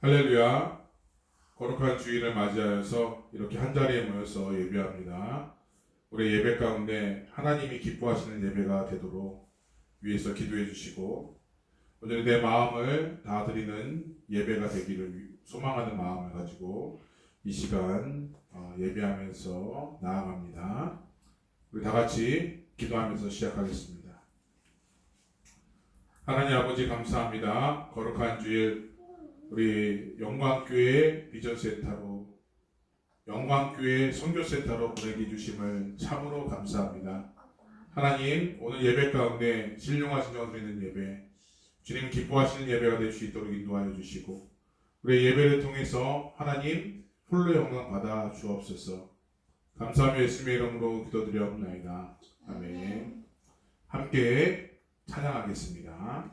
할렐루야. 거룩한 주일을 맞이하여서 이렇게 한자리에 모여서 예배합니다. 우리 예배 가운데 하나님이 기뻐하시는 예배가 되도록 위에서 기도해 주시고, 오늘 내 마음을 다 드리는 예배가 되기를 소망하는 마음을 가지고 이 시간 예배하면서 나아갑니다. 우리 다 같이 기도하면서 시작하겠습니다. 하나님 아버지 감사합니다. 거룩한 주일 우리 영광교회 비전센터로, 영광교회 선교센터로 보내게 주심을 참으로 감사합니다. 하나님, 오늘 예배 가운데 신령하신 영 드리는 예배, 주님 기뻐하시는 예배가 될 수 있도록 인도하여 주시고, 우리 예배를 통해서 하나님 홀로 영광 받아 주옵소서. 감사하며 예수님의 이름으로 기도드려옵나이다. 아멘. 함께 찬양하겠습니다.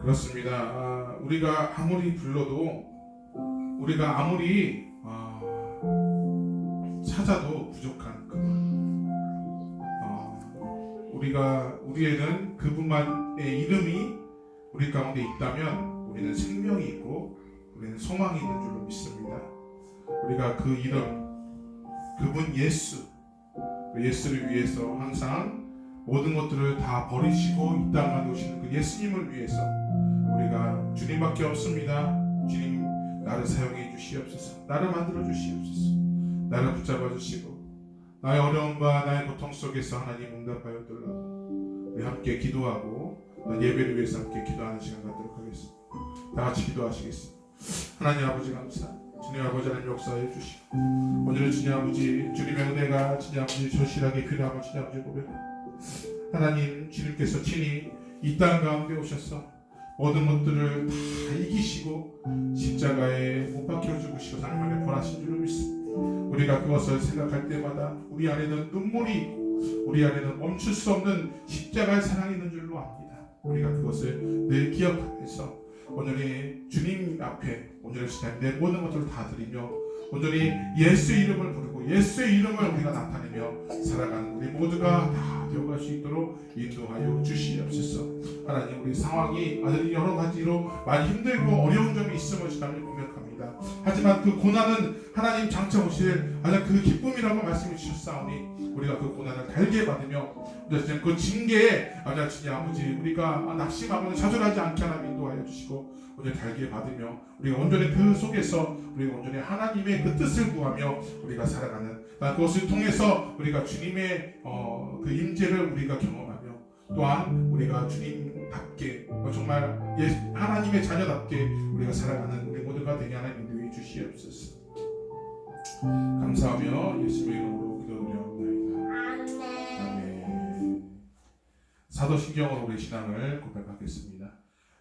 그렇습니다. 우리가 아무리 불러도 우리가 아무리 찾아도 부족한 그분. 우리에는 그분만의 이름이 우리 가운데 있다면 우리는 생명이 있고 우리는 소망이 있는 줄로 믿습니다. 우리가 그 이름, 그분 예수를 위해서 항상 모든 것들을 다 버리시고 이 땅에 오시는 그 예수님을 위해서 우리가 주님밖에 없습니다. 주님, 나를 사용해 주시옵소서. 나를 만들어 주시옵소서. 나를 붙잡아 주시고 나의 어려움과 나의 고통 속에서 하나님 응답하여 달라고 우리 함께 기도하고 예배를 위해서 함께 기도하는 시간 갖도록 하겠습니다. 다 같이 기도하시겠습니다. 하나님 아버지 감사합니다. 주님 아버지 하나님 역사해 주시고 오늘은 주님 아버지 주님의 은혜가 주님 아버지 절실하게 필요함을 주님 아버지 고백합니다. 하나님 주님께서 친히 이 땅 가운데 오셔서 모든 것들을 다 이기시고 십자가에 못 박혀 죽으시고 하나님의 벌하신 줄로 믿습니다. 우리가 그것을 생각할 때마다 우리 안에는 눈물이 있고 우리 안에는 멈출 수 없는 십자가의 사랑이 있는 줄로 압니다. 우리가 그것을 늘 기억하면서 오늘의 주님 앞에 오늘의 시간 내 모든 것들을 다 드리며 온전히 예수의 이름을 부르고 예수의 이름을 우리가 나타내며 살아가는 우리 모두가 다 되어갈 수 있도록 인도하여 주시옵소서. 하나님, 우리 상황이 아직 여러 가지로 많이 힘들고 어려운 점이 있음을 주님을 고백합니다. 하지만 그 고난은 하나님 장차 오실 가장 그 기쁨이라고 말씀해 주셨사오니 우리가 그 고난을 달게 받으며 그 징계에 주님 아버지 우리가 낙심하거나 좌절하지 않게 하나님 인도하여 주시고 오늘 달게 받으며 우리가 온전히 그 속에서 우리가 온전히 하나님의 그 뜻을 구하며 우리가 살아가는 그것을 통해서 우리가 주님의 그 임재를 우리가 경험하며 또한 우리가 주님답게 정말 하나님의 자녀답게 우리가 살아가는 우리 모두가 되게 하나님 인도해 주시옵소서. 감사하며 예수의 이름으로 기도드려옵나이다. 아멘. 사도신경으로 우리 신앙을 고백하겠습니다.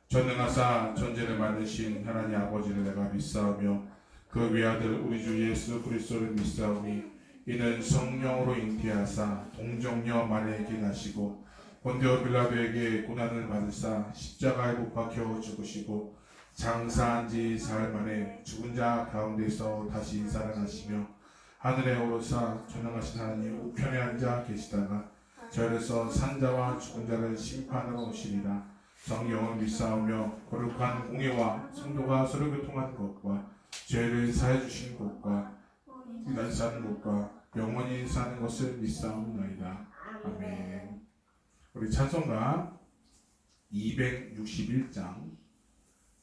전능하사 전제를 만드신 하나님 아버지를 내가 믿사오며 그 외아들 우리 주 예수 그리스도를 믿사오니 이는 성령으로 잉태하사 동정녀 마리아에게 나시고 본디오 빌라도에게 고난을 받으사 십자가에 못 박혀 죽으시고 장사한 지 사흘 만에 죽은 자 가운데서 다시 살아나시며 하늘에 오르사 전능하신 하나님 우편에 앉아 계시다가 저에서 산자와 죽은 자를 심판하러 오시리라. 성령을 믿사오며 거룩한 공예와 성도가 서로 교통하는 것과 죄를 사해 주신 것과 난사하는 것과 영원히 사는 것을 믿사옵나이다. 아멘. 우리 찬송가 261장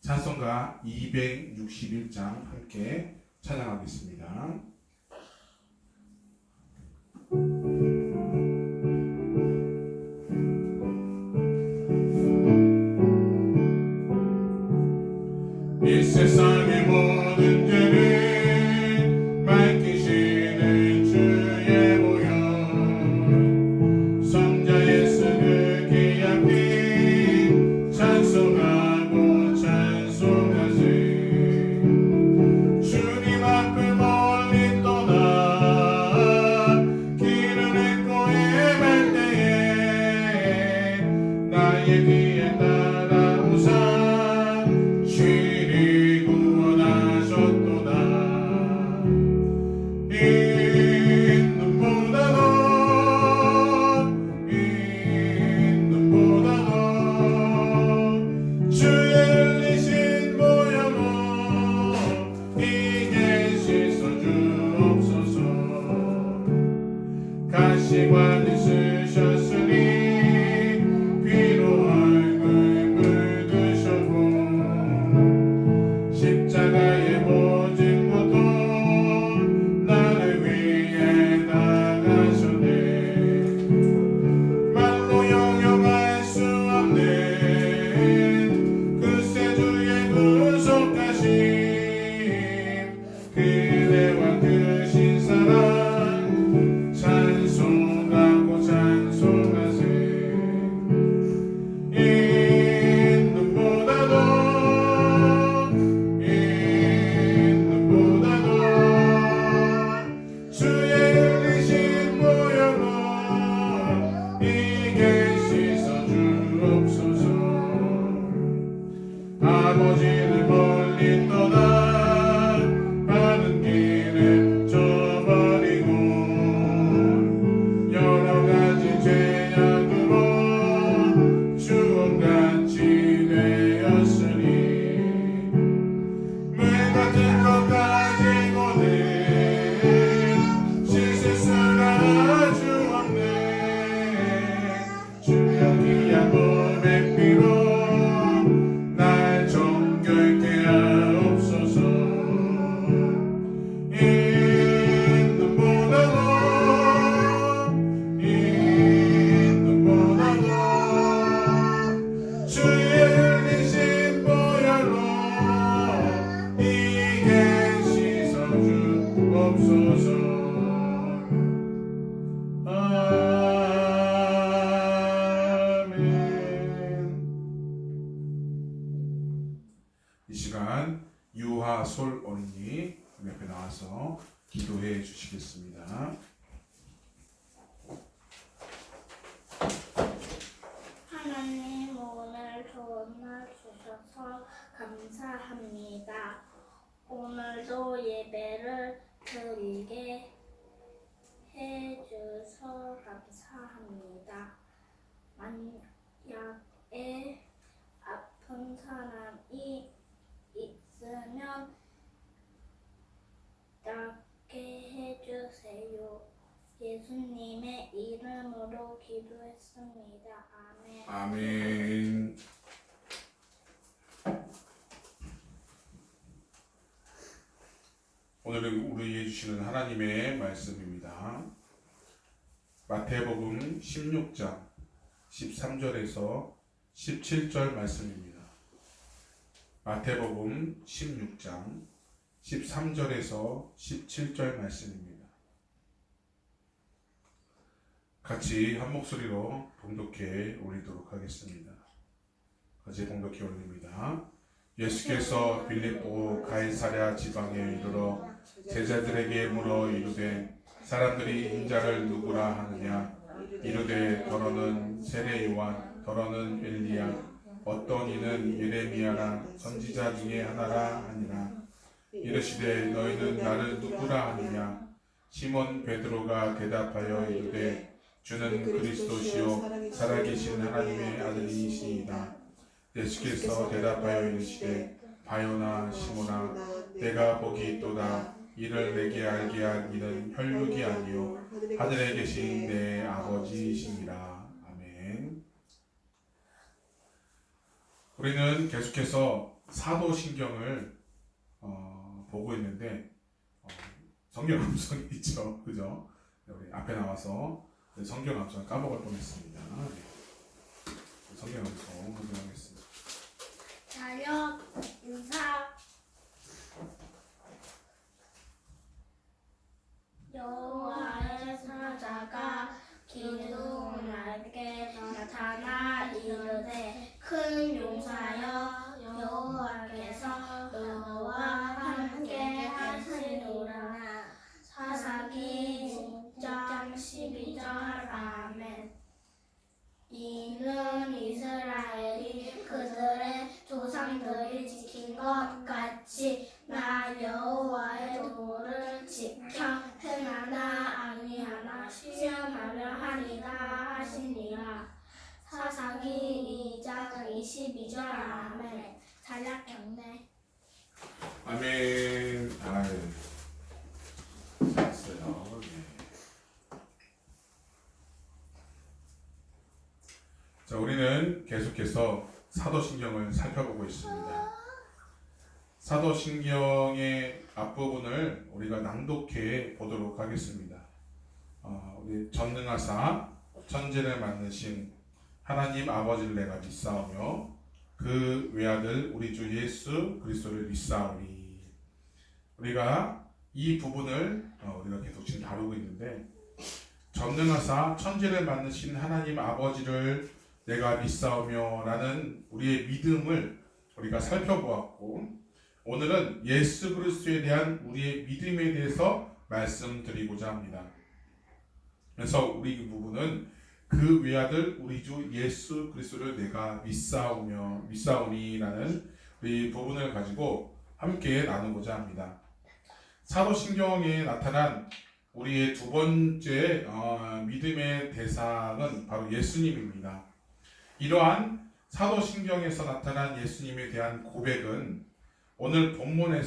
찬송가 261장 함께 찬양하겠습니다. 이 세상의 모든 죄를 밝히시는 주의 보혈 성자 예수 그 귀한 피 찬송하고 찬송하세. 주님 앞을 멀리 떠나 길을 잃고 헤맬 때에 나의 뒤에 따라오사 가시관을 쓰셨으니 필요한 마솔 어린이 옆에 나와서 기도해 주시겠습니다. 하나님 오늘 좋은 날 주셔서 감사합니다. 오늘도 예배를 드리게 해주셔서 감사합니다. 만약에 아픈 사람이 있으면 낫게 해주세요. 예수님의 이름으로 기도했습니다. 아멘. 아멘. 오늘은 우리에게 주시는 하나님의 말씀입니다. 마태복음 16장 13절에서 17절 말씀입니다. 마태복음 16장 13절에서 17절 말씀입니다. 같이 한 목소리로 봉독해 올리도록 하겠습니다. 같이 봉독해 올립니다. 예수께서 빌립보 가이사랴 지방에 이르러 제자들에게 물어 이르되 사람들이 인자를 누구라 하느냐 이르되 더러는 세례 요한 더러는 엘리야 어떤 이는 예레미야라 선지자 중에 하나라 하니라. 이르시되 너희는 나를 누구라 하느냐 시몬 베드로가 대답하여 이르되 주는 그리스도시요 살아계신 하나님의 아들이시이다. 예수께서 대답하여 이르시되 바요나 시몬아 내가 복이 있도다. 이를 내게 알게 한 이는 혈육이 아니요 하늘에 계신 내 아버지이시니라. 아멘. 우리는 계속해서 사도신경을 보고 있는데 성경 암송이 있죠, 그죠? 우리 앞에 나와서 성경 암송 까먹을 뻔했습니다. 성경 암송 공부하겠습니다. 자력 인사 여호와의 사자가 기드온에게 나타나 이르되 큰 용사여 여호와께서 너와 함께 하시노라. 사사기 6장 12절 아멘. 이는 이스라엘이 그들의 조상들이 지킨 것 같이 나 여호와의 도를 지켜 행하나 아니하나 시험하려 하리라 하시니라. 사사기 2장 22절 아멘. 단락 경례. 아멘. 아유, 잘했어요. 네. 자, 우리는 계속해서 사도신경을 살펴보고 있습니다. 사도신경의 앞부분을 우리가 낭독해 보도록 하겠습니다. 우리 전능하사 천지를 만드신 하나님 아버지를 내가 믿사오며 그 외아들 우리 주 예수 그리스도를 믿사오니. 우리가 이 부분을 우리가 계속 지금 다루고 있는데, 전능하사 천지를 만드신 하나님 아버지를 내가 믿사오며 라는 우리의 믿음을 우리가 살펴보았고, 오늘은 예수 그리스도에 대한 우리의 믿음에 대해서 말씀드리고자 합니다. 그래서 우리 이 부분은 그 외아들 우리 주 예수 그리스도를 내가 믿사오니 라는 이 부분을 가지고 함께 나누고자 합니다. 사도신경에 나타난 우리의 두 번째 믿음의 대상은 바로 예수님입니다. 이러한 사도신경에서 나타난 예수님에 대한 고백은 오늘 본문에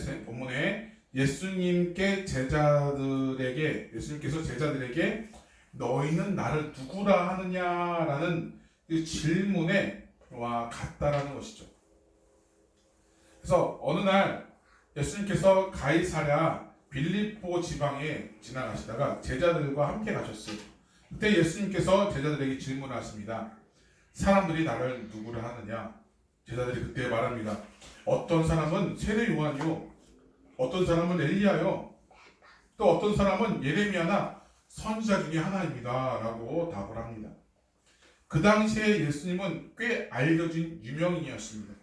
예수님께서 제자들에게 너희는 나를 누구라 하느냐라는 이 질문에 같다라는 것이죠. 그래서 어느 날 예수님께서 가이사랴 빌립보 지방에 지나가시다가 제자들과 함께 가셨어요. 그때 예수님께서 제자들에게 질문을 하십니다. 사람들이 나를 누구를 하느냐? 제자들이 그때 말합니다. 어떤 사람은 세례 요한이요, 어떤 사람은 엘리야요, 또 어떤 사람은 예레미야나 선지자 중에 하나입니다 라고 답을 합니다. 그 당시에 예수님은 꽤 알려진 유명인이었습니다.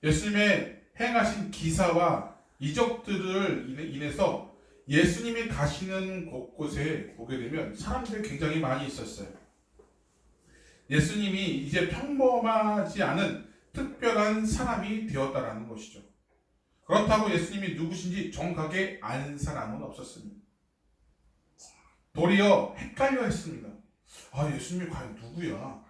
예수님의 행하신 기사와 이적들을 인해서 예수님이 가시는 곳곳에 보게 되면 사람들이 굉장히 많이 있었어요. 예수님이 이제 평범하지 않은 특별한 사람이 되었다라는 것이죠. 그렇다고 예수님이 누구신지 정확하게 아는 사람은 없었습니다. 도리어 헷갈려 했습니다. 아, 예수님이 과연 누구야?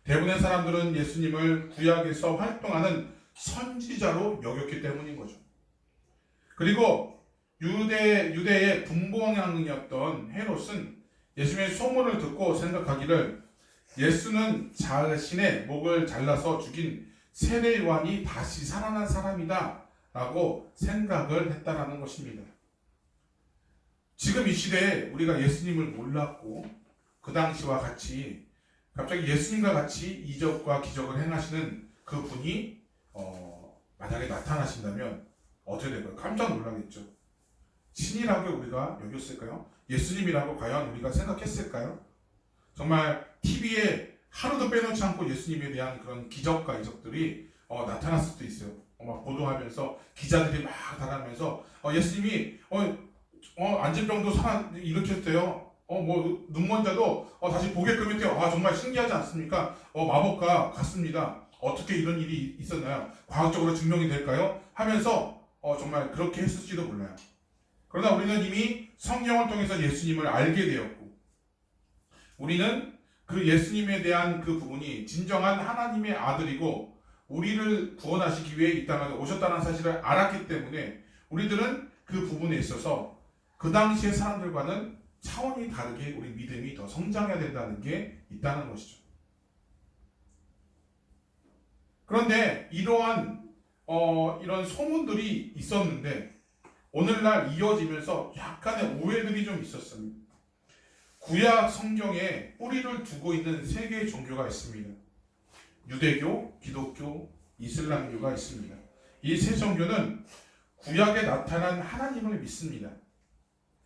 대부분의 사람들은 예수님을 구약에서 활동하는 선지자로 여겼기 때문인 거죠. 그리고 유대의 분봉왕이었던 헤롯은 예수님의 소문을 듣고 생각하기를 예수는 자신의 목을 잘라서 죽인 세례 요한이 다시 살아난 사람이다 라고 생각을 했다라는 것입니다. 지금 이 시대에 우리가 예수님을 몰랐고 그 당시와 같이 갑자기 예수님과 같이 이적과 기적을 행하시는 그 분이 만약에 나타나신다면 어떻게 될까요? 깜짝 놀라겠죠. 신이라고 우리가 여겼을까요? 예수님이라고 과연 우리가 생각했을까요? 정말 TV에 하루도 빼놓지 않고 예수님에 대한 그런 기적과 이적들이 나타났을 수도 있어요. 막 보도하면서 기자들이 막 달아나면서 예수님이 안진병도 일으켰대요. 뭐 눈먼자도 다시 보게끔 했대요. 아, 정말 신기하지 않습니까? 마법과 같습니다. 어떻게 이런 일이 있었나요? 과학적으로 증명이 될까요? 하면서 정말 그렇게 했을지도 몰라요. 그러나 우리는 이미 성경을 통해서 예수님을 알게 되었고, 우리는 그 예수님에 대한 그 부분이 진정한 하나님의 아들이고 우리를 구원하시기 위해 이 땅에 오셨다는 사실을 알았기 때문에 우리들은 그 부분에 있어서 그 당시의 사람들과는 차원이 다르게 우리 믿음이 더 성장해야 된다는 게 있다는 것이죠. 그런데 이러한 이런 소문들이 있었는데 오늘날 이어지면서 약간의 오해들이 좀 있었습니다. 구약 성경에 뿌리를 두고 있는 세 개의 종교가 있습니다. 유대교, 기독교, 이슬람교가 있습니다. 이 세 종교는 구약에 나타난 하나님을 믿습니다.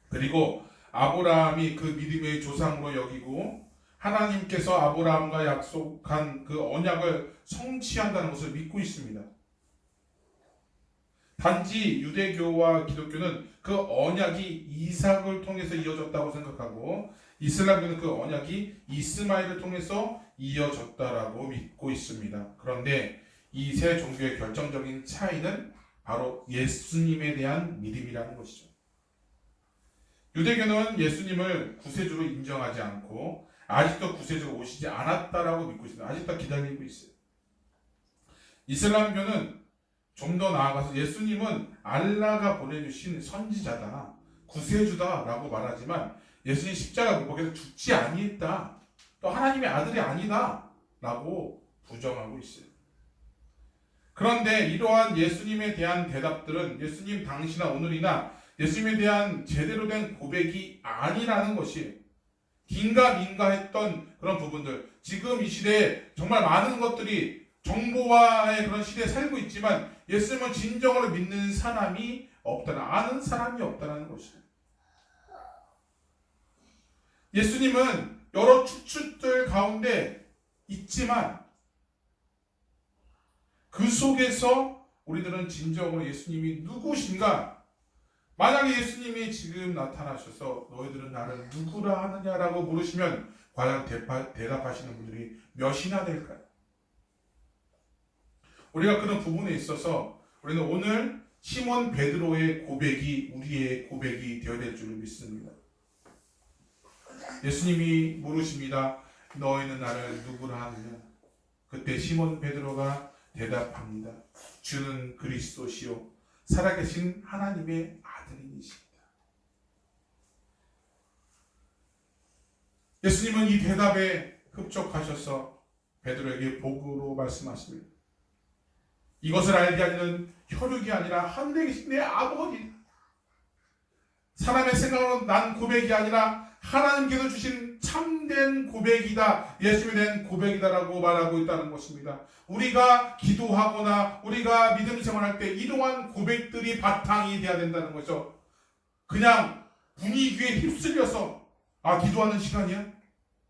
그리고 아브라함이 그 믿음의 조상으로 여기고 하나님께서 아브라함과 약속한 그 언약을 성취한다는 것을 믿고 있습니다. 단지 유대교와 기독교는 그 언약이 이삭을 통해서 이어졌다고 생각하고 이슬람교는 그 언약이 이스마엘을 통해서 이어졌다라고 믿고 있습니다. 그런데 이 세 종교의 결정적인 차이는 바로 예수님에 대한 믿음이라는 것이죠. 유대교는 예수님을 구세주로 인정하지 않고 아직도 구세주가 오시지 않았다라고 믿고 있습니다. 아직도 기다리고 있어요. 이슬람교는 좀 더 나아가서 예수님은 알라가 보내주신 선지자다, 구세주다라고 말하지만 예수님 십자가 못박에서 죽지 아니했다, 또 하나님의 아들이 아니다라고 부정하고 있어요. 그런데 이러한 예수님에 대한 대답들은 예수님 당시나 오늘이나 예수님에 대한 제대로 된 고백이 아니라는 것이 긴가민가 했던 그런 부분들, 지금 이 시대에 정말 많은 것들이 정보화의 그런 시대에 살고 있지만 예수님은 진정으로 믿는 사람이 없다는, 아는 사람이 없다는 것이에요. 예수님은 여러 추측들 가운데 있지만 그 속에서 우리들은 진정으로 예수님이 누구신가, 만약에 예수님이 지금 나타나셔서 너희들은 나를 누구라 하느냐라고 물으시면 과연 대답하시는 분들이 몇이나 될까요? 우리가 그런 부분에 있어서 우리는 오늘 시몬 베드로의 고백이 우리의 고백이 되어야 될 줄 믿습니다. 예수님이 물으십니다. 너희는 나를 누구라 하느냐? 그때 시몬 베드로가 대답합니다. 주는 그리스도시요 살아계신 하나님의 아들이십니다. 예수님은 이 대답에 흡족하셔서 베드로에게 복으로 말씀하십니다. 이것을 알게 하는 혈육이 아니라 하늘에 계신 내 아버지, 사람의 생각으로 난 고백이 아니라 하나님께서 주신 참된 고백이다, 예수님에 대한 고백이다라고 말하고 있다는 것입니다. 우리가 기도하거나 우리가 믿음 생활할 때 이러한 고백들이 바탕이 돼야 된다는 거죠. 그냥 분위기에 휩쓸려서 기도하는 시간이야?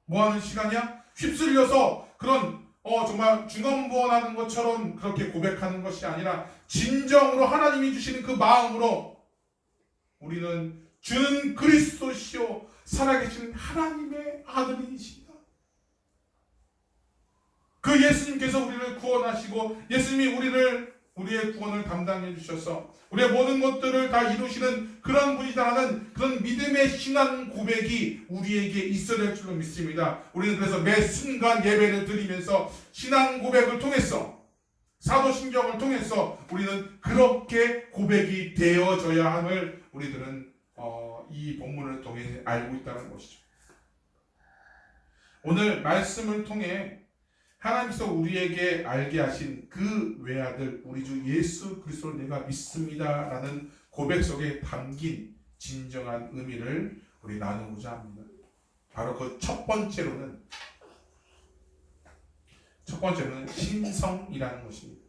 뭐 하는 시간이야? 휩쓸려서 그런 정말 중언부언하는 것처럼 그렇게 고백하는 것이 아니라 진정으로 하나님이 주시는 그 마음으로 우리는 주는 그리스도시요 살아계신 하나님의 아들이십니다. 그 예수님께서 우리를 구원하시고 예수님이 우리의 구원을 담당해 주셔서 우리의 모든 것들을 다 이루시는 그런 분이다라는 그런 믿음의 신앙 고백이 우리에게 있어야 될 줄로 믿습니다. 우리는 그래서 매 순간 예배를 드리면서 신앙 고백을 통해서 사도신경을 통해서 우리는 그렇게 고백이 되어져야 함을 우리들은 이 본문을 통해 알고 있다는 것이죠. 오늘 말씀을 통해 하나님께서 우리에게 알게 하신 그 외아들 우리 주 예수 그리스도를 내가 믿습니다 라는 고백 속에 담긴 진정한 의미를 우리 나누고자 합니다. 바로 그 첫 번째로는 신성이라는 것입니다.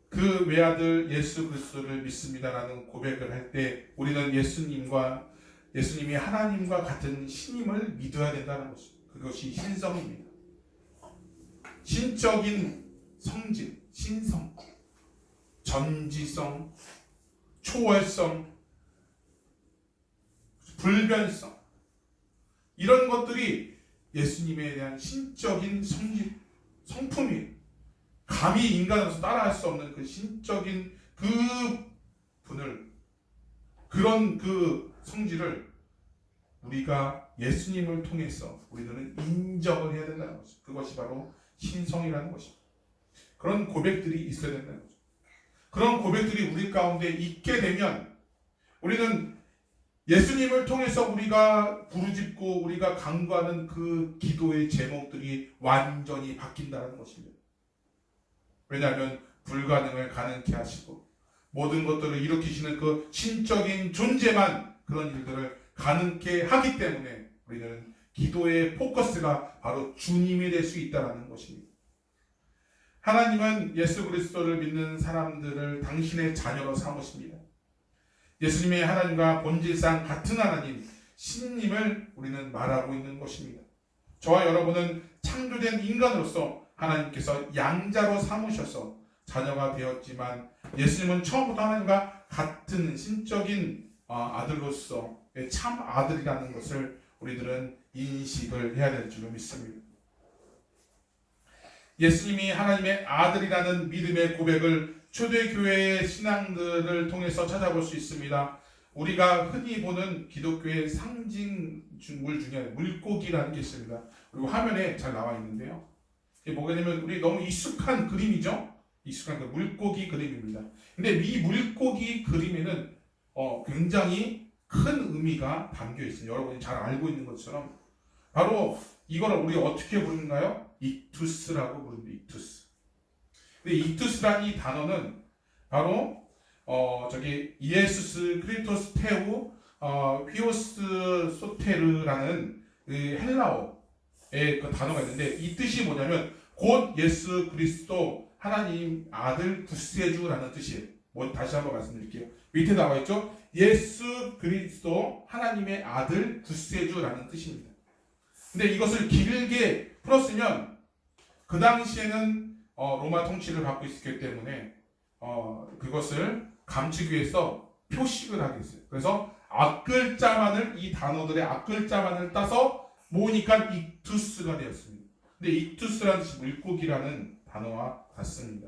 그 외아들 예수 그리스도를 믿습니다라는 고백을 할 때 우리는 예수님이 하나님과 같은 신임을 믿어야 된다는 것입니다. 그것이 신성입니다. 신적인 성질, 신성, 전지성, 초월성, 불변성 이런 것들이 예수님에 대한 신적인 성품이에요. 감히 인간으로서 따라할 수 없는 그 신적인 그 분을 그런 그 성질을 우리가 예수님을 통해서 우리들은 인정을 해야 된다는 것이죠. 그것이 바로 신성이라는 것입니다. 그런 고백들이 있어야 된다는 거죠. 그런 고백들이 우리 가운데 있게 되면 우리는 예수님을 통해서 우리가 부르짖고 우리가 간구하는 그 기도의 제목들이 완전히 바뀐다는 것입니다. 왜냐하면 불가능을 가능케 하시고 모든 것들을 일으키시는 그 신적인 존재만 그런 일들을 가능케 하기 때문에 우리는 기도의 포커스가 바로 주님이 될 수 있다는 것입니다. 하나님은 예수 그리스도를 믿는 사람들을 당신의 자녀로 삼으십니다. 예수님의 하나님과 본질상 같은 하나님, 신님을 우리는 말하고 있는 것입니다. 저와 여러분은 창조된 인간으로서 하나님께서 양자로 삼으셔서 자녀가 되었지만 예수님은 처음부터 하나님과 같은 신적인 아들로서 참 아들이라는 것을 우리들은 인식을 해야 될 줄로 믿습니다. 예수님이 하나님의 아들이라는 믿음의 고백을 초대교회의 신앙들을 통해서 찾아볼 수 있습니다. 우리가 흔히 보는 기독교의 상징물 중에 물고기라는 게 있습니다. 그리고 화면에 잘 나와 있는데요. 이게 뭐가 되면 우리 너무 익숙한 그림이죠. 익숙한 그 물고기 그림입니다. 근데 이 물고기 그림에는 굉장히 큰 의미가 담겨 있어요. 여러분이 잘 알고 있는 것처럼 바로 이거를 우리 어떻게 부르는가요? 익투스라고 부릅니다. 익투스. 근데 익투스라는 이 단어는 바로 이에수스 크리토스 테우 휘오스 소테르라는 그 헬라어의 그 단어가 있는데 이 뜻이 뭐냐면 곧 예수 그리스도 하나님 아들 구세주라는 뜻이에요. 다시 한번 말씀드릴게요. 밑에 나와 있죠? 예수 그리스도 하나님의 아들 구세주라는 뜻입니다. 근데 이것을 길게 풀었으면 그 당시에는 로마 통치를 받고 있었기 때문에 그것을 감추기 위해서 표식을 하게 했어요. 그래서 앞글자만을 이 단어들의 앞글자만을 따서 모으니까 익투스가 되었습니다. 근데 익투스라는 뜻이 물고기라는 단어와 같습니다.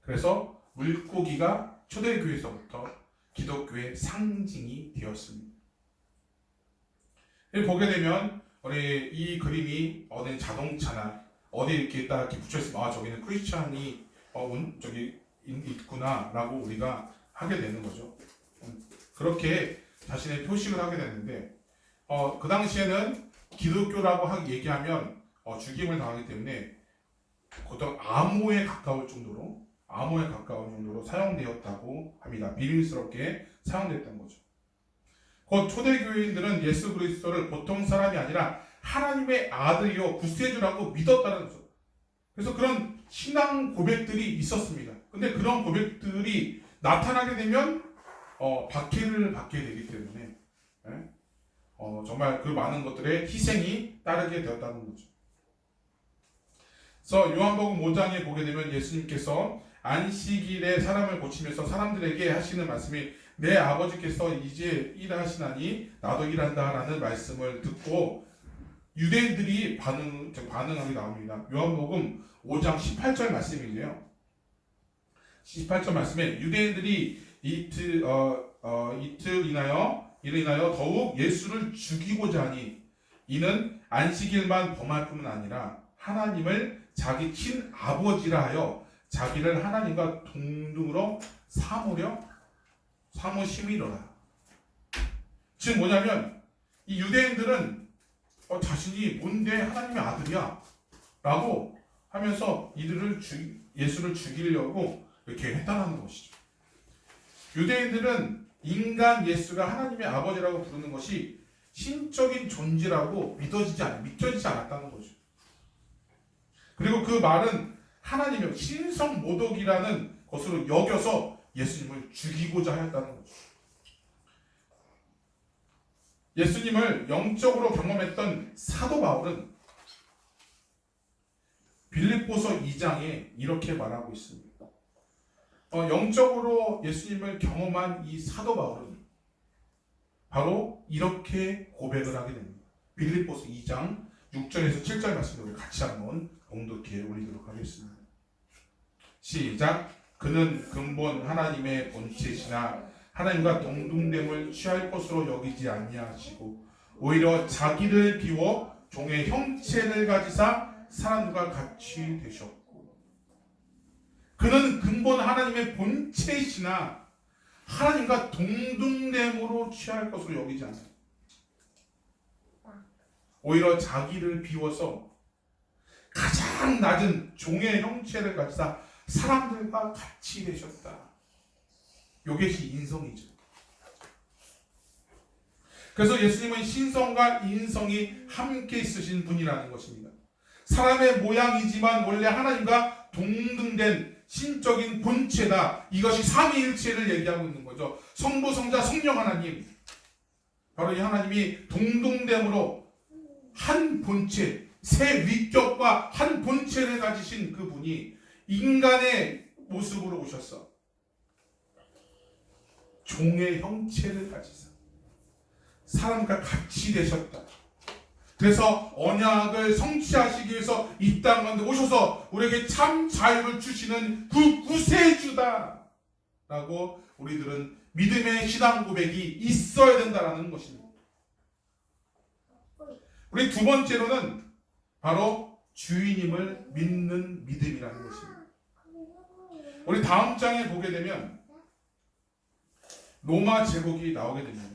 그래서 물고기가 초대교회에서부터 기독교의 상징이 되었습니다. 보게 되면 우리 이 그림이 어디 자동차나 어디 이렇게 딱 이렇게 붙여 있으면 저기는 크리스찬이 저기 있구나라고 우리가 하게 되는 거죠. 그렇게 자신의 표식을 하게 되는데 그 당시에는 기독교라고 얘기하면 죽임을 당하기 때문에 보통 암호에 가까울 정도로 사용되었다고 합니다. 비밀스럽게 사용됐던 거죠. 그 초대교인들은 예수 그리스도를 보통 사람이 아니라 하나님의 아들이요 구세주라고 믿었다는 거죠. 그래서 그런 신앙 고백들이 있었습니다. 근데 그런 고백들이 나타나게 되면 박해를 받게 되기 때문에 정말 그 많은 것들의 희생이 따르게 되었다는 거죠. 그래서 요한복음 5장에 보게 되면 예수님께서 안식일에 사람을 고치면서 사람들에게 하시는 말씀이 내 아버지께서 이제 일하시나니 나도 일한다 라는 말씀을 듣고 유대인들이 반응하게 나옵니다. 요한복음 5장 18절 말씀이에요. 18절 말씀에 유대인들이 이틀 인하여 더욱 예수를 죽이고자 하니 이는 안식일만 범할 뿐만 아니라 하나님을 자기 친 아버지라 하여 자기를 하나님과 동등으로 삼으심이로라. 즉 뭐냐면 이 유대인들은 자신이 뭔데 하나님의 아들이야 라고 하면서 예수를 죽이려고 이렇게 했다는 것이죠. 유대인들은 인간 예수가 하나님의 아버지라고 부르는 것이 신적인 존재라고 믿어지지 않았다는 거죠. 그리고 그 말은 하나님의 신성 모독이라는 것으로 여겨서 예수님을 죽이고자 하였다는 거죠. 예수님을 영적으로 경험했던 사도 바울은 빌립보서 2장에 이렇게 말하고 있습니다. 영적으로 예수님을 경험한 이 사도 바울은 바로 이렇게 고백을 하게 됩니다. 빌립보서 2장 6절에서 7절 말씀을 같이 한번 봉독해 올리도록 하겠습니다. 시작. 그는 근본 하나님의 본체시나 하나님과 동등됨을 취할 것으로 여기지 아니하시고 오히려 자기를 비워 종의 형체를 가지사 사람과 같이 되셨고 그는 근본 하나님의 본체시나 하나님과 동등됨으로 취할 것으로 여기지 않아요. 오히려 자기를 비워서 가장 낮은 종의 형체를 가지사 사람들과 같이 되셨다. 이것이 인성이죠. 그래서 예수님은 신성과 인성이 함께 있으신 분이라는 것입니다. 사람의 모양이지만 원래 하나님과 동등된 신적인 본체다. 이것이 삼위일체를 얘기하고 있는 거죠. 성부, 성자, 성령 하나님. 바로 이 하나님이 동등됨으로 한 본체, 세 위격과 한 본체를 가지신 그분이 인간의 모습으로 오셨어. 종의 형체를 가지사 사람과 같이 되셨다. 그래서 언약을 성취하시기 위해서 이 땅 가운데 오셔서 우리에게 참 자유를 주시는 그 구세주다 라고 우리들은 믿음의 신앙 고백이 있어야 된다라는 것입니다. 우리 두 번째로는 바로 주인임을 믿는 믿음이라는 것입니다. 우리 다음 장에 보게 되면 로마 제국이 나오게 됩니다.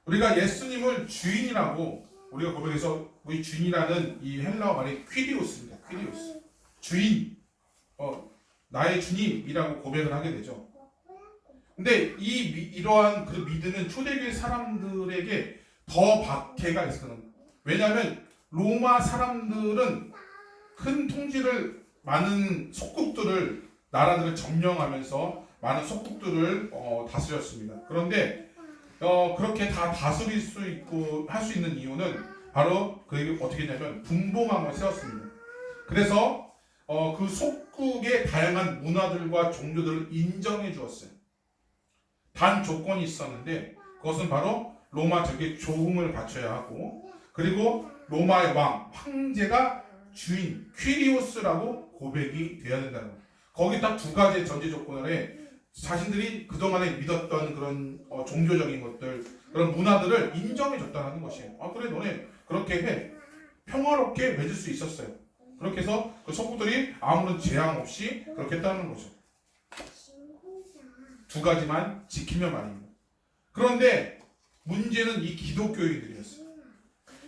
우리가 예수님을 주인이라고 우리가 고백해서 우리 주인이라는 이 헬라어 말이 퀴리오스입니다. 퀴리오스. 주인, 나의 주님이라고 고백을 하게 되죠. 근데 이러한 그 믿음은 초대교회 사람들에게 더 박해가 있었던 거예요. 왜냐하면 로마 사람들은 큰 통치를 많은 속국들을 나라들을 점령하면서 많은 속국들을 다스렸습니다. 그런데 그렇게 다 다스릴 수 있고 할 수 있는 이유는 바로 그 어떻게 했냐면 분봉왕을 세웠습니다. 그래서 그 속국의 다양한 문화들과 종교들을 인정해 주었어요. 단 조건이 있었는데 그것은 바로 로마 적의 조응을 바쳐야 하고 그리고 로마의 황제가 주인 퀴리오스라고 고백이 돼야 된다는 거예요. 거기 딱 두 가지 전제 조건을 해 자신들이 그동안에 믿었던 그런 종교적인 것들 그런 문화들을 인정해 줬다는 것이에요. 그래 너네 그렇게 해 평화롭게 맺을 수 있었어요. 그렇게 해서 그 속국들이 아무런 재앙 없이 그렇게 했다는 거죠. 두 가지만 지키면 말입니다. 그런데 문제는 이 기독교인들이었어요.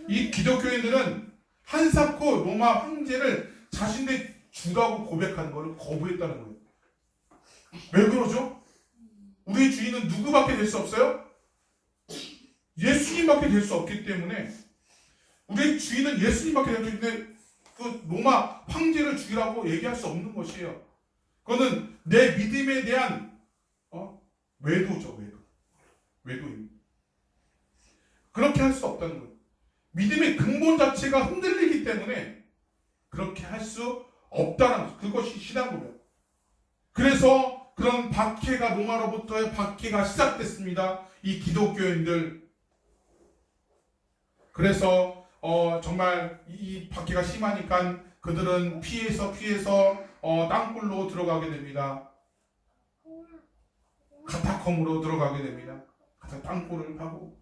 이 기독교인들은 한사코 로마 황제를 자신의 주라고 고백하는 것을 거부했다는 거예요. 왜 그러죠? 우리의 주인은 누구밖에 될 수 없어요? 예수님밖에 될 수 없기 때문에 우리의 주인은 예수님밖에 될 수 있는데 그 로마 황제를 죽이라고 얘기할 수 없는 것이에요. 그거는 내 믿음에 대한 외도죠. 외도입니다. 그렇게 할 수 없다는 거예요. 믿음의 근본 자체가 흔들리기 때문에 그렇게 할 수 없다는 거죠. 그것이 신앙 고백. 그래서 그런 박해가, 로마로부터의 박해가 시작됐습니다. 이 기독교인들. 그래서 정말 이 박해가 심하니까 그들은 피해서 땅굴로 들어가게 됩니다. 카타콤으로 들어가게 됩니다. 땅굴을 파고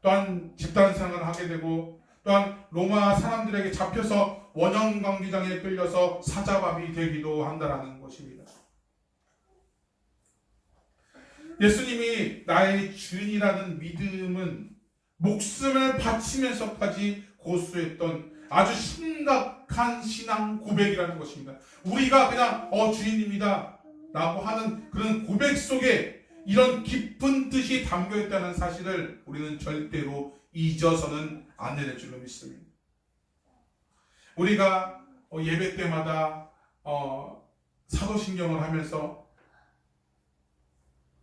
또한 집단 생활을 하게 되고, 또한 로마 사람들에게 잡혀서 원형 관계장에 끌려서 사자밥이 되기도 한다라는 것입니다. 예수님이 나의 주인이라는 믿음은 목숨을 바치면서까지 고수했던 아주 심각한 신앙 고백이라는 것입니다. 우리가 그냥 주인입니다 라고 하는 그런 고백 속에 이런 깊은 뜻이 담겨 있다는 사실을 우리는 절대로 잊어서는 안 될 줄로 믿습니다. 우리가 예배 때마다 사도신경을 하면서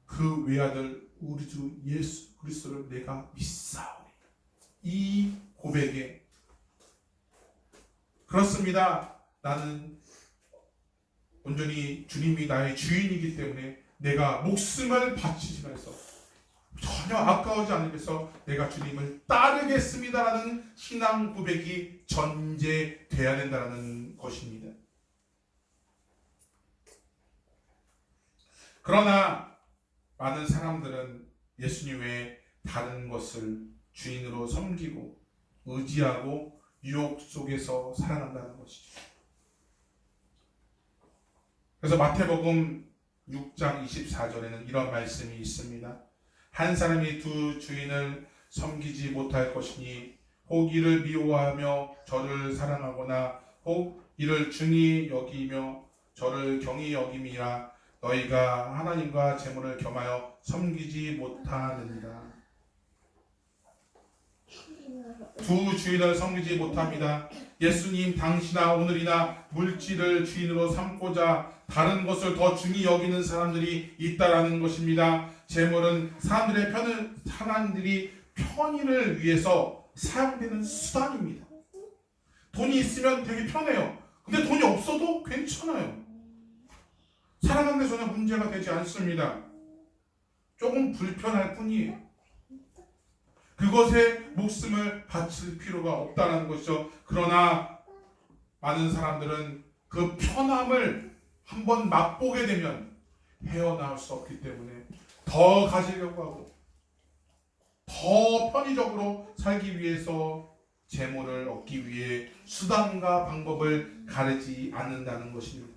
그 외아들 우리 주 예수 그리스도를 내가 믿사오니, 이 고백에 그렇습니다. 나는 온전히 주님이 나의 주인이기 때문에 내가 목숨을 바치시면서 전혀 아까워지 않으면서 내가 주님을 따르겠습니다라는 신앙 고백이 전제돼야 된다는 것입니다. 그러나 많은 사람들은 예수님 외에 다른 것을 주인으로 섬기고 의지하고 유혹 속에서 살아간다는 것이죠. 그래서 마태복음 6장 24절에는 이런 말씀이 있습니다. 한 사람이 두 주인을 섬기지 못할 것이니 혹 이를 미워하며 저를 사랑하거나 혹 이를 중히 여기며 저를 경히 여김이라 너희가 하나님과 재물을 겸하여 섬기지 못하느니라. 두 주인을 섬기지 못합니다. 예수님 당시나 오늘이나 물질을 주인으로 삼고자 다른 것을 더 중히 여기는 사람들이 있다라는 것입니다. 재물은 사람들이 편의를 위해서 사용되는 수단입니다. 돈이 있으면 되게 편해요. 근데 돈이 없어도 괜찮아요. 살아가는 데 전혀 문제가 되지 않습니다. 조금 불편할 뿐이에요. 그것에 목숨을 바칠 필요가 없다는 것이죠. 그러나 많은 사람들은 그 편함을 한번 맛보게 되면 헤어나올 수 없기 때문에 더 가지려고 하고 더 편의적으로 살기 위해서 재물을 얻기 위해 수단과 방법을 가리지 않는다는 것입니다.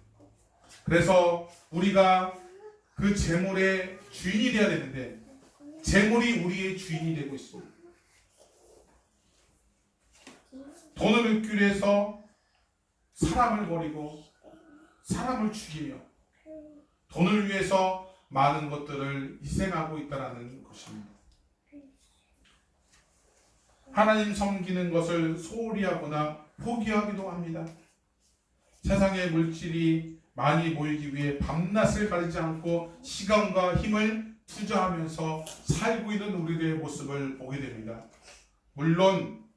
그래서 우리가 그 재물의 주인이 되어야 되는데 재물이 우리의 주인이 되고 있습니다. 돈을 얻기 위해서 사람을 버리고 사람을 죽이며 돈을 위해서 많은 것들을 희생하고 있다는 것입니다. 하나님 섬기는 것을 소홀히 하거나 포기하기도 합니다. 세상의 물질이 많이 모이기 위해 밤낮을 가리지 않고 시간과 힘을 투자하면서 살고 있는 우리들의 모습을 보게 됩니다. 물론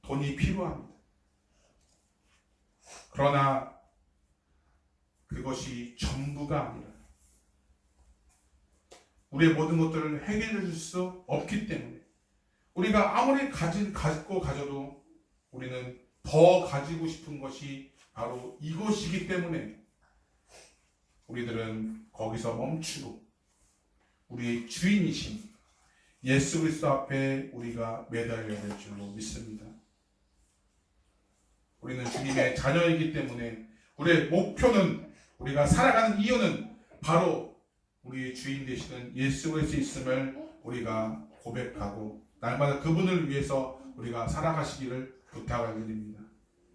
돈이 필요합니다. 그러나 그것이 전부가 아니라 우리의 모든 것들을 해결해 줄 수 없기 때문에 우리가 아무리 가져도 우리는 더 가지고 싶은 것이 바로 이것이기 때문에 우리들은 거기서 멈추고 우리의 주인이신 예수 그리스도 앞에 우리가 매달려야 될 줄로 믿습니다. 우리는 주님의 자녀이기 때문에 우리의 목표는, 우리가 살아가는 이유는 바로 우리의 주인 되시는 예수 그리스도 있음을 우리가 고백하고 날마다 그분을 위해서 우리가 살아가시기를 부탁하게 됩니다.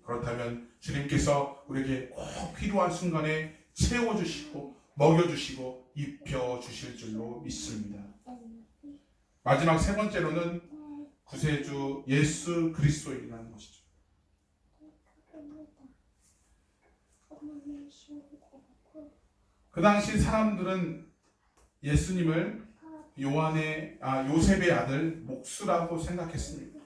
그렇다면 주님께서 우리에게 꼭 필요한 순간에 채워주시고 먹여주시고 입혀주실 줄로 믿습니다. 마지막 세 번째로는 구세주 예수 그리스도이라는 것이죠. 그 당시 사람들은 예수님을 요셉의 아들 목수라고 생각했습니다.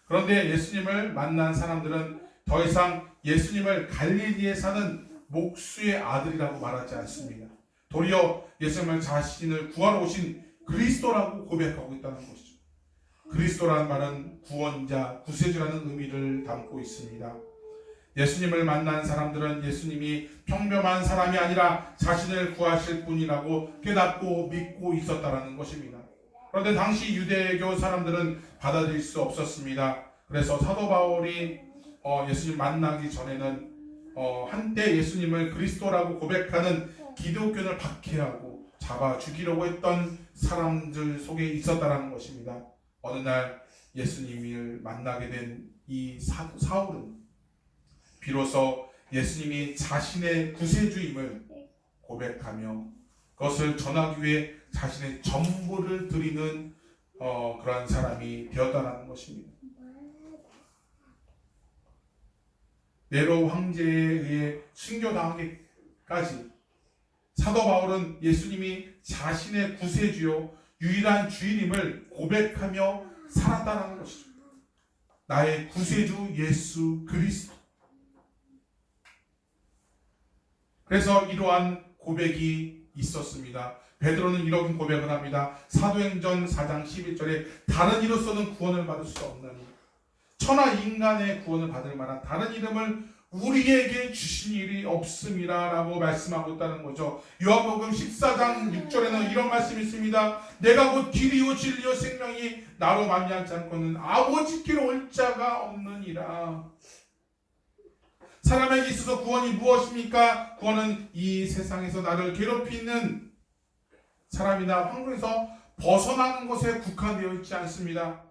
그런데 예수님을 만난 사람들은 더 이상 예수님을 갈릴리에 사는 목수의 아들이라고 말하지 않습니다. 도리어 예수님을 자신을 구하러 오신 그리스도라고 고백하고 있다는 것이죠. 그리스도라는 말은 구원자, 구세주라는 의미를 담고 있습니다. 예수님을 만난 사람들은 예수님이 평범한 사람이 아니라 자신을 구하실 분이라고 깨닫고 믿고 있었다는 것입니다. 그런데 당시 유대교 사람들은 받아들일 수 없었습니다. 그래서 사도 바울이 예수님 만나기 전에는 한때 예수님을 그리스도라고 고백하는 기독교를 박해하고 잡아 죽이려고 했던 사람들 속에 있었다는 것입니다. 어느 날 예수님을 만나게 된 이 사울은 비로소 예수님이 자신의 구세주임을 고백하며 그것을 전하기 위해 자신의 전부를 드리는 그러한 사람이 되었다는 것입니다. 네로 황제에 의해 순교당하기까지 사도 바울은 예수님이 자신의 구세주요 유일한 주인임을 고백하며 살았다는 것이죠. 나의 구세주 예수 그리스도. 그래서 이러한 고백이 있었습니다. 베드로는 이런 고백을 합니다. 사도행전 4장 11절에 다른 이로서는 구원을 받을 수 없나니 천하 인간의 구원을 받을 만한 다른 이름을 우리에게 주신 일이 없음이라 라고 말씀하고 있다는 거죠. 요한복음 14장 6절에는 이런 말씀이 있습니다. 내가 곧 길이요 진리요 생명이 나로 말미암지 않고는 아버지께로 올 자가 없느니라. 사람에게 있어서 구원이 무엇입니까? 구원은 이 세상에서 나를 괴롭히는 사람이나 환경에서 벗어나는 것에 국한되어 있지 않습니다.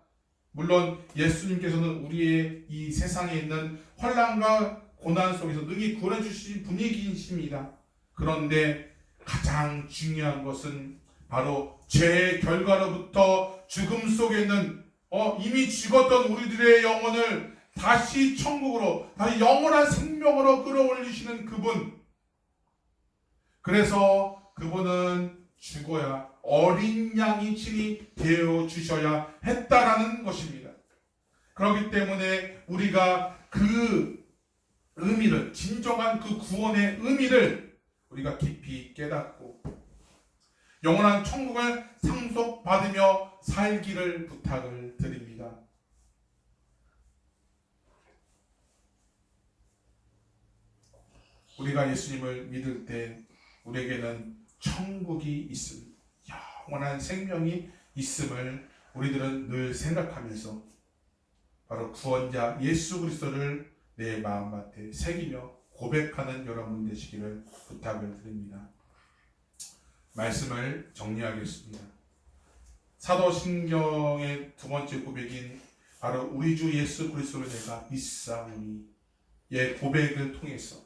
물론 예수님께서는 우리의 이 세상에 있는 환난과 고난 속에서 능히 구원해 주신 분이십니다. 그런데 가장 중요한 것은 바로 죄의 결과로부터 죽음 속에 있는 이미 죽었던 우리들의 영혼을 다시 천국으로, 다시 영원한 생명으로 끌어올리시는 그분. 그래서 그분은 죽어야 어린 양이 친히 되어 주셔야 했다라는 것입니다. 그렇기 때문에 우리가 그 의미를, 진정한 그 구원의 의미를 우리가 깊이 깨닫고 영원한 천국을 상속받으며 살기를 부탁을 드립니다. 우리가 예수님을 믿을 때 우리에게는 천국이 있습니다. 영원한 생명이 있음을 우리들은 늘 생각하면서 바로 구원자 예수 그리스도를 내 마음밭에 새기며 고백하는 여러분 되시기를 부탁을 드립니다. 말씀을 정리하겠습니다. 사도신경의 두 번째 고백인 바로 우리 주 예수 그리스도를 내가 믿사오니의 고백을 통해서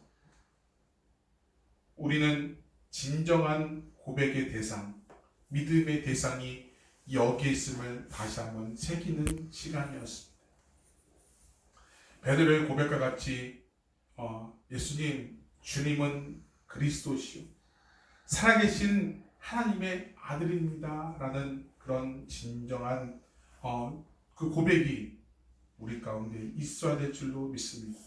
우리는 진정한 고백의 대상, 믿음의 대상이 여기에 있음을 다시 한번 새기는 시간이었습니다. 베드로의 고백과 같이 예수님, 주님은 그리스도시요 살아계신 하나님의 아들입니다 라는 그런 진정한 그 고백이 우리 가운데 있어야 될 줄로 믿습니다.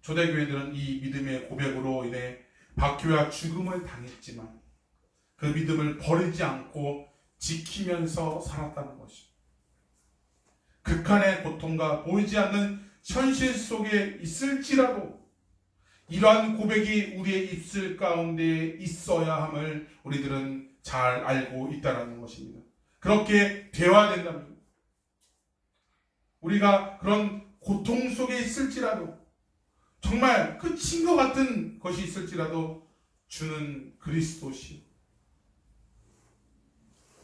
초대교회들은 이 믿음의 고백으로 인해 박해와 죽음을 당했지만 그 믿음을 버리지 않고 지키면서 살았다는 것이죠. 극한의 고통과 보이지 않는 현실 속에 있을지라도 이러한 고백이 우리의 입술 가운데 있어야 함을 우리들은 잘 알고 있다는 것입니다. 그렇게 되어야 된답니다. 우리가 그런 고통 속에 있을지라도 정말 끝인 것 같은 것이 있을지라도 주는 그리스도시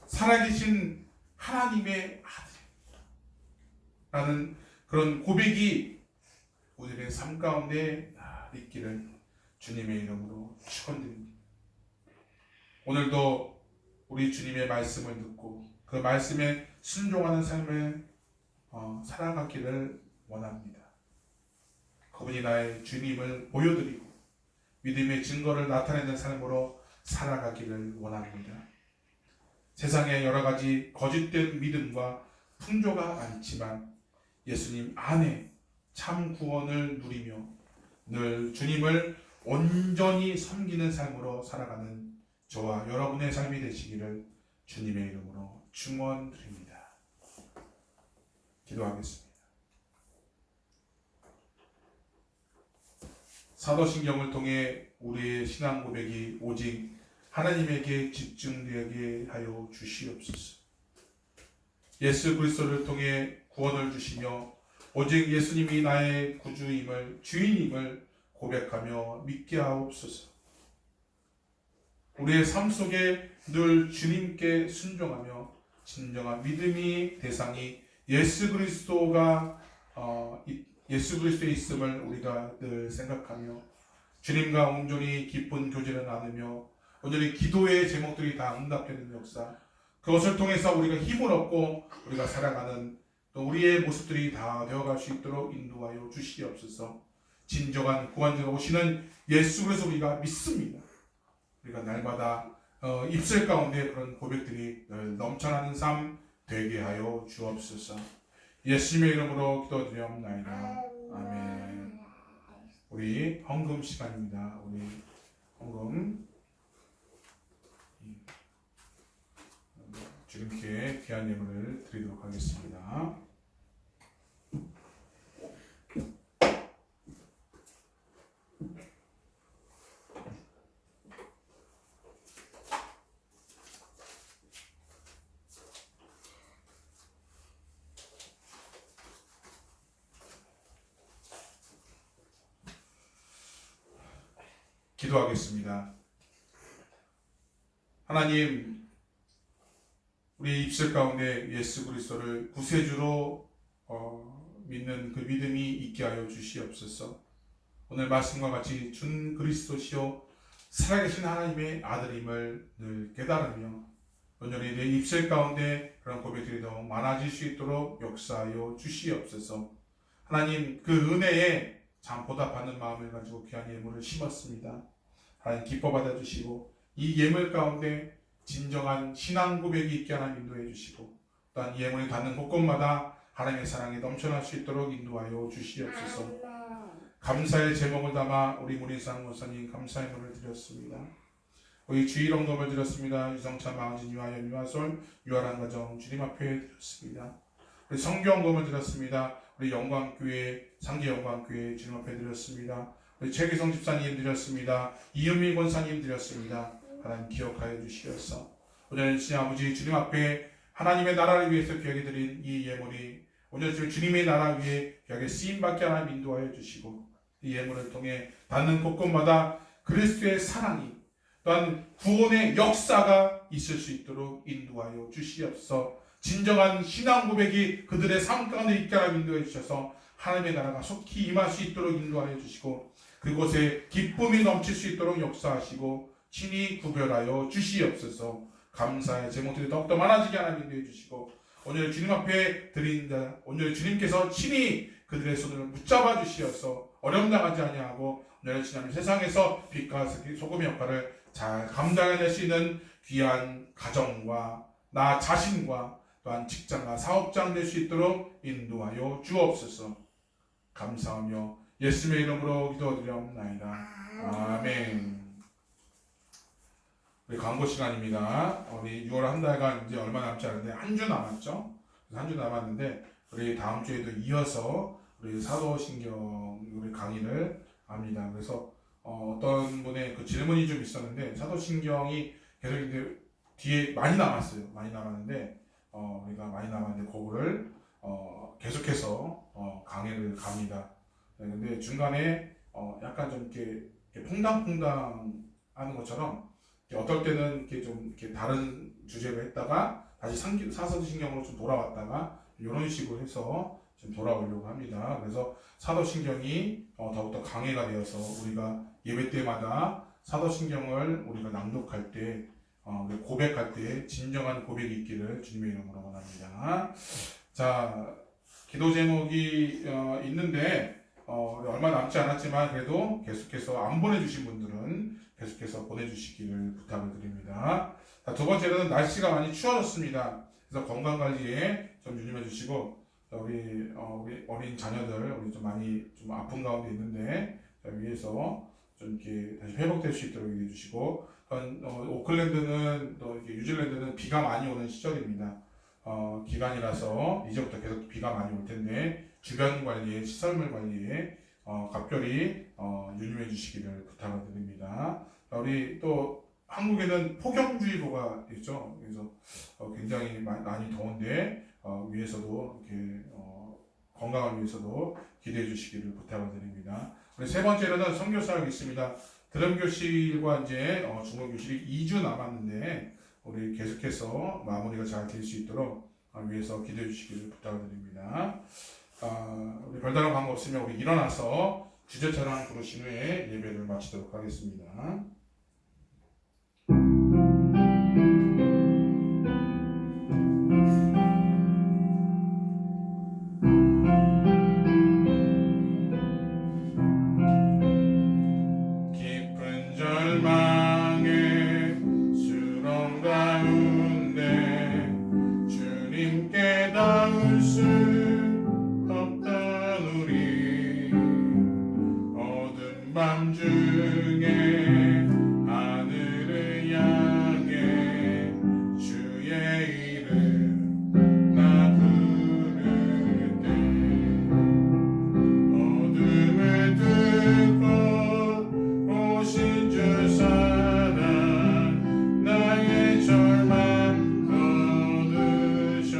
살아계신 하나님의 아들이라는 그런 고백이 우리의 삶 가운데 있기를 주님의 이름으로 축원드립니다. 오늘도 우리 주님의 말씀을 듣고 그 말씀에 순종하는 삶을 살아가기를 원합니다. 그분이 나의 주님을 보여드리고 믿음의 증거를 나타내는 삶으로 살아가기를 원합니다. 세상에 여러 가지 거짓된 믿음과 풍조가 많지만 예수님 안에 참 구원을 누리며 늘 주님을 온전히 섬기는 삶으로 살아가는 저와 여러분의 삶이 되시기를 주님의 이름으로 축원드립니다. 기도하겠습니다. 사도신경을 통해 우리의 신앙 고백이 오직 하나님에게 집중되게 하여 주시옵소서. 예수 그리스도를 통해 구원을 주시며 오직 예수님이 나의 구주임을 주인임을 고백하며 믿게 하옵소서. 우리의 삶 속에 늘 주님께 순종하며 진정한 믿음이 대상이 예수 그리스도가 예수 그리스도에 있음을 우리가 늘 생각하며 주님과 온전히 깊은 교제를 나누며 온전히 기도의 제목들이 다 응답되는 역사, 그것을 통해서 우리가 힘을 얻고 우리가 살아가는 또 우리의 모습들이 다 되어갈 수 있도록 인도하여 주시옵소서. 진정한 구원자가 오시는 예수 그리스도 우리가 믿습니다. 우리가 날마다 입술 가운데 그런 고백들이 넘쳐나는 삶 되게 하여 주옵소서. 예수님의 이름으로 기도드리옵나이다. 아멘. 우리 헌금 시간입니다. 우리 헌금 주님께 귀한 예물을 드리도록 하겠습니다. 기도하겠습니다. 하나님, 우리 입술 가운데 예수 그리스도를 구세주로 믿는 그 믿음이 있게 하여 주시옵소서. 오늘 말씀과 같이 준 그리스도시요 살아계신 하나님의 아들임을 늘 깨달으며 온전히 내 입술 가운데 그런 고백들이 더 많아질 수 있도록 역사하여 주시옵소서. 하나님, 그 은혜에 참 보답하는 마음을 가지고 귀한 예물을 심었습니다. 하나님 기뻐 받아주시고 이 예물 가운데 진정한 신앙 고백이 있게 하나님 인도해 주시고 또한 예물이 닿는 곳곳마다 하나님의 사랑이 넘쳐날 수 있도록 인도하여 주시옵소서. 감사의 제목을 담아 우리 문희상 목사님 감사의 물을 드렸습니다. 우리 주일 헌금을 드렸습니다. 유성찬 마흔진 유아연 유아솔 유아란 가정 주님 앞에 드렸습니다. 우리 성교 헌금을 드렸습니다. 우리 영광교회 상계 영광교회 주님 앞에 드렸습니다. 우리 최기성 집사님 드렸습니다. 이은미 권사님 드렸습니다. 하나님 기억하여 주시옵소서. 오늘 주님 아버지 주님 앞에 하나님의 나라를 위해서 귀하게 드린 이 예물이 오늘 주님의 나라 위에 귀하게 쓰임받게 하나님 인도하여 주시고 이 예물을 통해 닿는 곳곳마다 그리스도의 사랑이 또한 구원의 역사가 있을 수 있도록 인도하여 주시옵소서. 진정한 신앙 고백이 그들의 삶 가운데 있게 하나님 인도해 주셔서 하나님의 나라가 속히 임할 수 있도록 인도하여 주시고 그곳에 기쁨이 넘칠 수 있도록 역사하시고 친히 구별하여 주시옵소서. 감사의 제목들이 더욱더 많아지게 하나님 인도해 주시고 오늘 주님 앞에 드린다. 오늘 주님께서 친히 그들의 손을 붙잡아 주시어서 어려움 당하지 아니하고 오늘 지난 세상에서 빛과 소금의 역할을 잘 감당해낼 수 있는 귀한 가정과 나 자신과 또한 직장과 사업장 될 수 있도록 인도하여 주옵소서. 감사하며 예수님의 이름으로 기도드리옵나이다. 아멘. 우리 광고 시간입니다. 우리 6월 한 달간 이제 얼마 남지 않은데 한 주 남았죠. 한 주 남았는데 우리 다음 주에도 이어서 우리 사도신경 우리 강의를 합니다. 그래서 어떤 분의 그 질문이 좀 있었는데 사도신경이 계속 이제 뒤에 많이 남았어요. 많이 남았는데 우리가 많이 남았는데 그거를 계속해서 강의를 갑니다. 네, 근데 중간에 약간 좀 이렇게 퐁당퐁당 하는 것처럼 어떨 때는 이렇게 좀 이렇게 다른 주제로 했다가 다시 사도신경으로 좀 돌아왔다가 이런 식으로 해서 좀 돌아오려고 합니다. 그래서 사도신경이 더욱더 강해가 되어서 우리가 예배 때마다 사도신경을 우리가 낭독할 때 고백할 때 진정한 고백이 있기를 주님의 이름으로 원합니다. 자, 기도 제목이 있는데 얼마 남지 않았지만 그래도 계속해서 안 보내주신 분들은 계속해서 보내주시기를 부탁을 드립니다. 자, 두 번째는 날씨가 많이 추워졌습니다. 그래서 건강 관리에 좀 유념해 주시고 우리 어린 자녀들 우리 좀 많이 좀 아픈 가운데 있는데 위해서 좀 이렇게 다시 회복될 수 있도록 얘기해 주시고 오클랜드는 또 이렇게 뉴질랜드는 비가 많이 오는 시절입니다. 기간이라서 이제부터 계속 비가 많이 올 텐데 주변 관리에 시설물 관리에 각별히 유념해 주시기를 부탁을 드립니다. 우리 또 한국에는 폭염주의보가 있죠. 그래서 굉장히 많이 더운데 위해서도 이렇게 건강을 위해서도 기대해 주시기를 부탁을 드립니다. 우리 세 번째로는 선교사역이 있습니다. 드럼교실과 이제 중간교실이 2주 남았는데 우리 계속해서 마무리가 잘 될 수 있도록 위해서 기도해 주시기를 부탁을 드립니다. 우리 별다른 광고 없으면 우리 일어나서 주제찬양 부르신 후에 예배를 마치도록 하겠습니다. 깊은 절망의 수렁 가운데 주님께 닿을 수 없던 우리 어두운 밤 중에 하늘을 향해 주의 이름 나 부를 때 어둠을 뚫고 오신 주 사랑 나의 절망 거두셨네.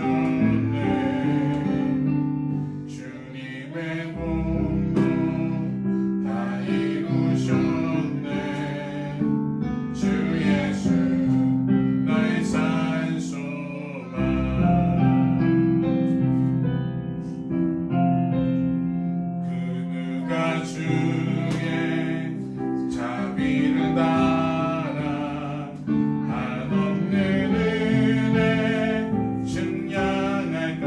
주님의 공로 다 이루셨네. 주 예수 나의 산소망. 그 누가 주의 자비를 따라 한없는 은혜 증량할까.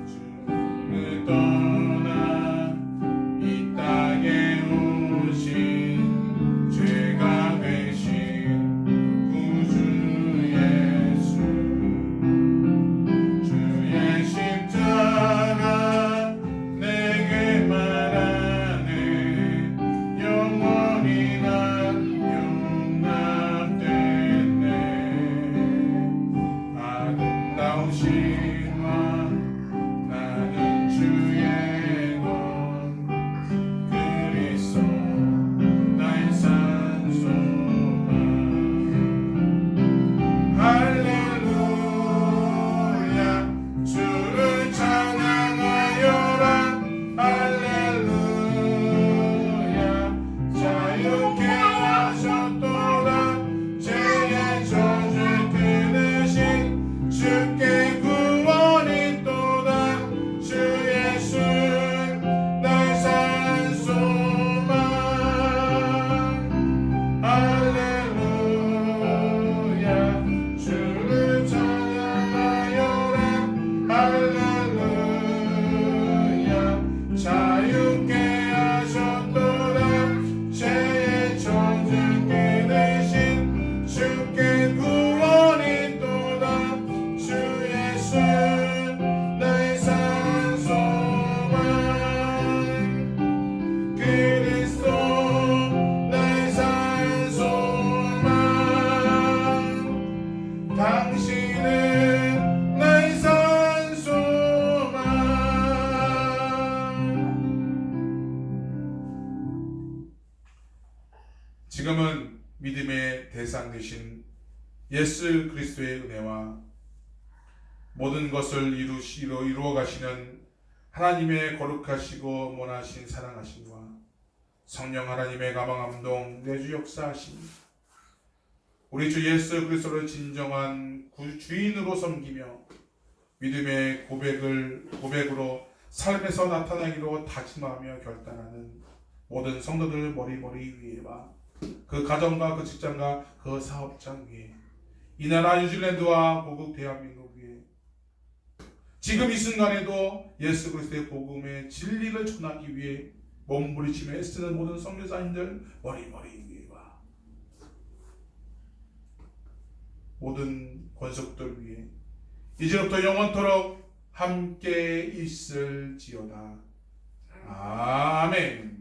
주를 떠나 이 땅에 오신 죄가 되신 구주 예수. 주의 십자가 내게 말하네. 영원히 난 용납됐네. 아름다우신 왕 나는 주의 것 그리스도 나의 산소망. 할렐루야 주를 찬양하여라. 할렐루야 자유케 하셨도다. 죄의 저주 끊으신 주께 구원이 있도다. 주 예수 나의 산소망. 할렐루야 주를 찬양하여라. 할렐루야 자유케 하셨도다. 죄의 저주 끊으신 주께 구원이 있도다. 주 예수 나의 산소망. 그리스도 나의 산소망. 당신은 나의 산소망. 지금은 믿음의 대상 되신 예수 그리스도의 은혜와 모든 것을 이루어 가시는 하나님의 거룩하시고 원하신 사랑하심과 성령 하나님의 가망함동 내주 역사하심, 우리 주 예수 그리스도를 진정한 주인으로 섬기며 믿음의 고백으로 삶에서 나타나기로 다짐하며 결단하는 모든 성도들 머리 위에와 그 가정과 그 직장과 그 사업장 위에, 이 나라 뉴질랜드와 고국 대한민국 위에 지금 이 순간에도 예수 그리스도의 복음의 진리를 전하기 위해 몸부림치며 애쓰는 모든 선교사님들 머리 위에와 모든 권속들 위에 이제부터 영원토록 함께 있을지어다. 아멘.